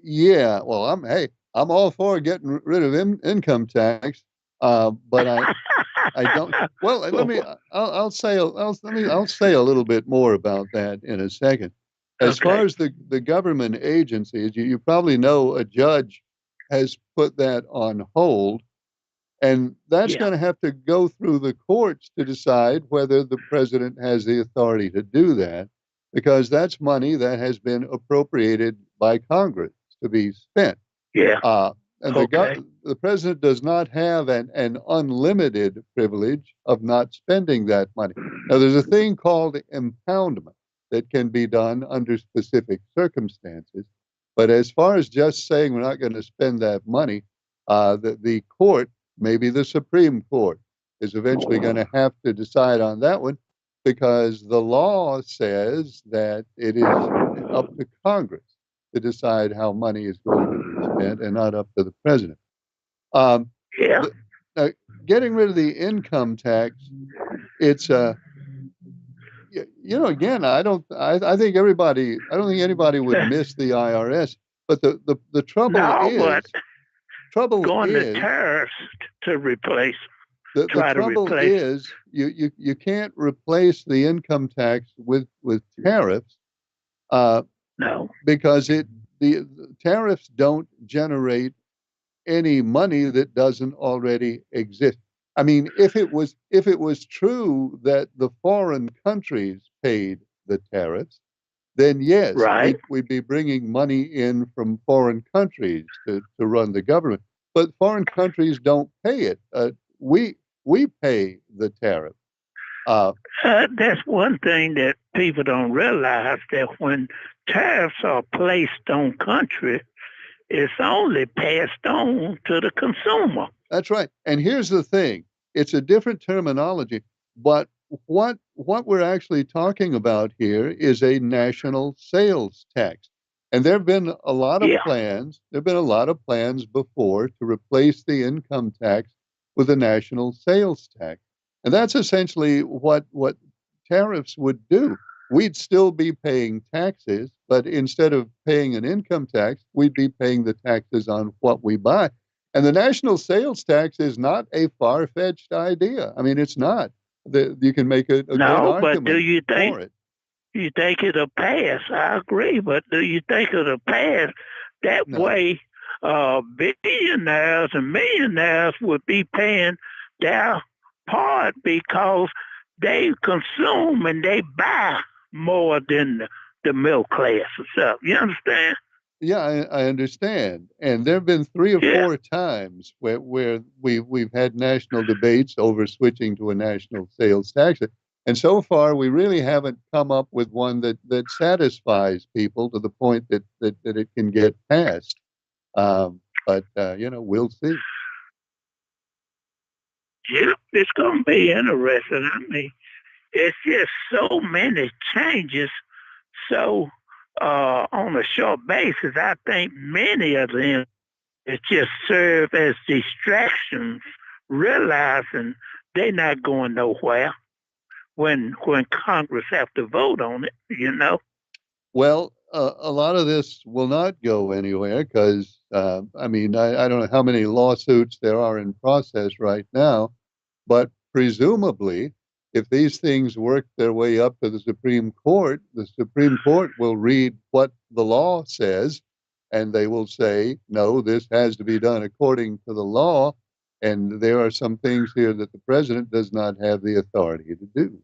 [SPEAKER 1] Yeah. Well, I'm all for getting rid of income tax, but I don't. Well, let me. I'll say. I'll say a little bit more about that in a second. As far
[SPEAKER 7] Okay.
[SPEAKER 1] as the government agencies, you probably know a judge has put that on hold, and that's
[SPEAKER 7] Yeah.
[SPEAKER 1] going to have to go through the courts to decide whether the president has the authority to do that, because that's money that has been appropriated by Congress to be spent.
[SPEAKER 7] Yeah.
[SPEAKER 1] Uh, and
[SPEAKER 7] Okay.
[SPEAKER 1] the president does not have an unlimited privilege of not spending that money. Now, there's a thing called impoundment that can be done under specific circumstances. But as far as just saying we're not going to spend that money, the court, maybe the Supreme Court, is eventually going to have to decide on that one, because the law says that it is up to Congress to decide how money is going to be spent and not up to the president. Um,
[SPEAKER 7] Yeah.
[SPEAKER 1] Now, getting rid of the income tax, it's again, I think I don't think anybody would miss the IRS, but the
[SPEAKER 7] No, but
[SPEAKER 1] trouble
[SPEAKER 7] going to
[SPEAKER 1] is
[SPEAKER 7] tariffs to replace,
[SPEAKER 1] the
[SPEAKER 7] try to
[SPEAKER 1] trouble
[SPEAKER 7] replace.
[SPEAKER 1] is you can't replace the income tax with tariffs,
[SPEAKER 7] No.
[SPEAKER 1] because the tariffs don't generate any money that doesn't already exist. I mean, if it was true that the foreign countries paid the tariffs, then yes,
[SPEAKER 7] Right.
[SPEAKER 1] we'd be bringing money in from foreign countries to run the government. But foreign countries don't pay it. We pay the tariff.
[SPEAKER 7] That's one thing that people don't realize, that when tariffs are placed on country, it's only passed on to the consumer.
[SPEAKER 1] That's right. And here's the thing: it's a different terminology, but what we're actually talking about here is a national sales tax. And there have been a lot of
[SPEAKER 7] Yeah.
[SPEAKER 1] plans. There have been a lot of plans before to replace the income tax with a national sales tax. And that's essentially what tariffs would do. We'd still be paying taxes, but instead of paying an income tax, we'd be paying the taxes on what we buy. And the national sales tax is not a far-fetched idea. I mean, it's not. You can make a good
[SPEAKER 7] No, but do
[SPEAKER 1] argument
[SPEAKER 7] you think
[SPEAKER 1] for it.
[SPEAKER 7] it'll pass? I agree, but do you think it'll pass? That
[SPEAKER 1] No.
[SPEAKER 7] way, billionaires and millionaires would be paying their part because they consume and they buy more than the middle class and stuff. You understand?
[SPEAKER 1] Yeah, I understand. And there have been 3 or
[SPEAKER 7] Yeah.
[SPEAKER 1] 4 times where we've had national debates over switching to a national sales tax. And so far, we really haven't come up with one that satisfies people to the point that it can get passed. But we'll see.
[SPEAKER 7] Yeah, it's going to be interesting. I mean, it's just so many changes so on a short basis, I think many of them it just serve as distractions, realizing they're not going nowhere when Congress have to vote on it, you know?
[SPEAKER 1] Well, a lot of this will not go anywhere because, I mean, I don't know how many lawsuits there are in process right now, but presumably, if these things work their way up to the Supreme Court will read what the law says, and they will say, no, this has to be done according to the law. And there are some things here that the president does not have the authority to do.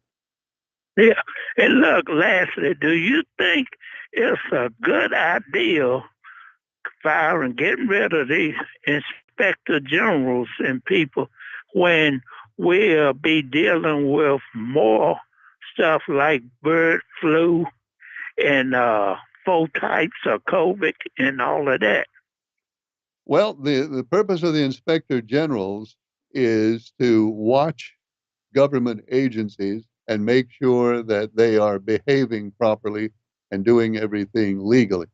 [SPEAKER 7] Yeah. And look, lastly, do you think it's a good idea firing, getting rid of these inspector generals and people when we'll be dealing with more stuff like bird flu and four types of COVID and all of that?
[SPEAKER 1] Well, the purpose of the inspector generals is to watch government agencies and make sure that they are behaving properly and doing everything legally.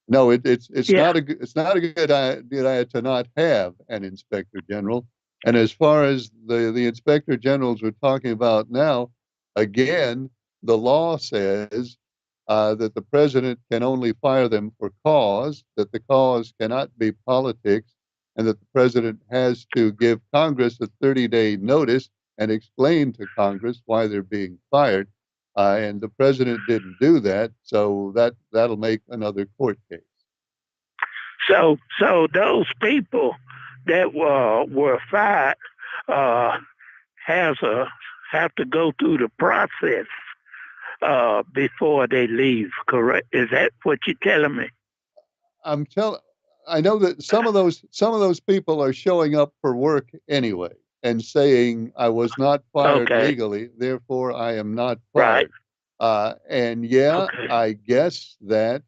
[SPEAKER 1] No, it's
[SPEAKER 7] Yeah.
[SPEAKER 1] it's not a good idea to not have an inspector general. And as far as the inspector generals we're talking about now, again, the law says that the president can only fire them for cause, that the cause cannot be politics, and that the president has to give Congress a 30-day notice and explain to Congress why they're being fired. And the president didn't do that, so that'll make another court case.
[SPEAKER 7] So those people that were fired have to go through the process before they leave. Correct? Is that what you're telling me?
[SPEAKER 1] I know that some of those people are showing up for work anyway and saying I was not fired
[SPEAKER 7] Okay.
[SPEAKER 1] legally, therefore I am not
[SPEAKER 7] Right.
[SPEAKER 1] fired. And yeah,
[SPEAKER 7] Okay.
[SPEAKER 1] I guess that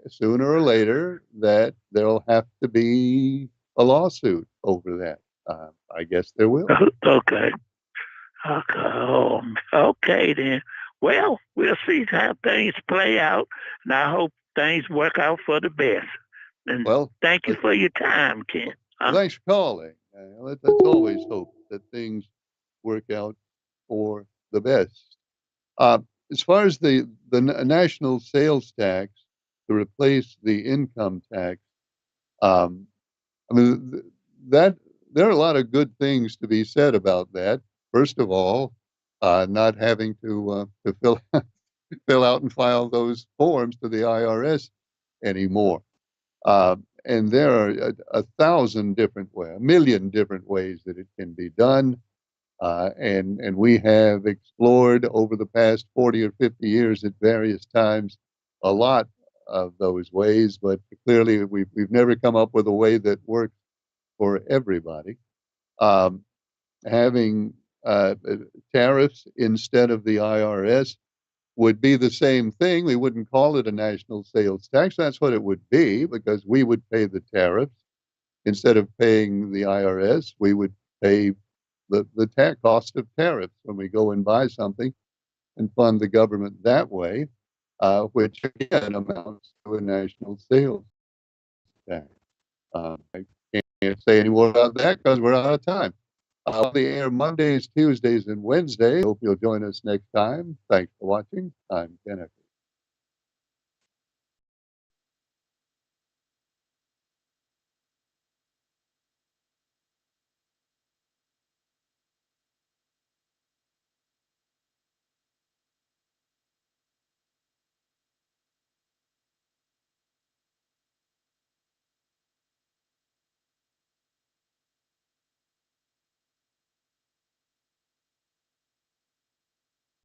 [SPEAKER 1] sooner or later that there'll have to be a lawsuit over that. I guess there will.
[SPEAKER 7] Okay. Okay then. Well, we'll see how things play out, and I hope things work out for the best. And
[SPEAKER 1] Well,
[SPEAKER 7] thank you for your time, Ken.
[SPEAKER 1] thanks for calling. Let's always hope that things work out for the best. Uh, as far as the national sales tax to replace the income tax, um, I mean that there are a lot of good things to be said about that. First of all, not having to fill out and file those forms to the IRS anymore. And there are a thousand different ways, a million different ways that it can be done. And we have explored over the past 40 or 50 years at various times a lot of those ways, but clearly we've never come up with a way that works for everybody. Um, Having tariffs instead of the IRS would be the same thing. We wouldn't call it a national sales tax. That's what it would be because we would pay the tariffs instead of paying the IRS. We would pay the cost of tariffs when we go and buy something and fund the government that way, which again amounts to a national sales tax. I can't say any more about that because we're out of time. On the air Mondays, Tuesdays, and Wednesdays. Hope you'll join us next time. Thanks for watching. I'm Ken Echols.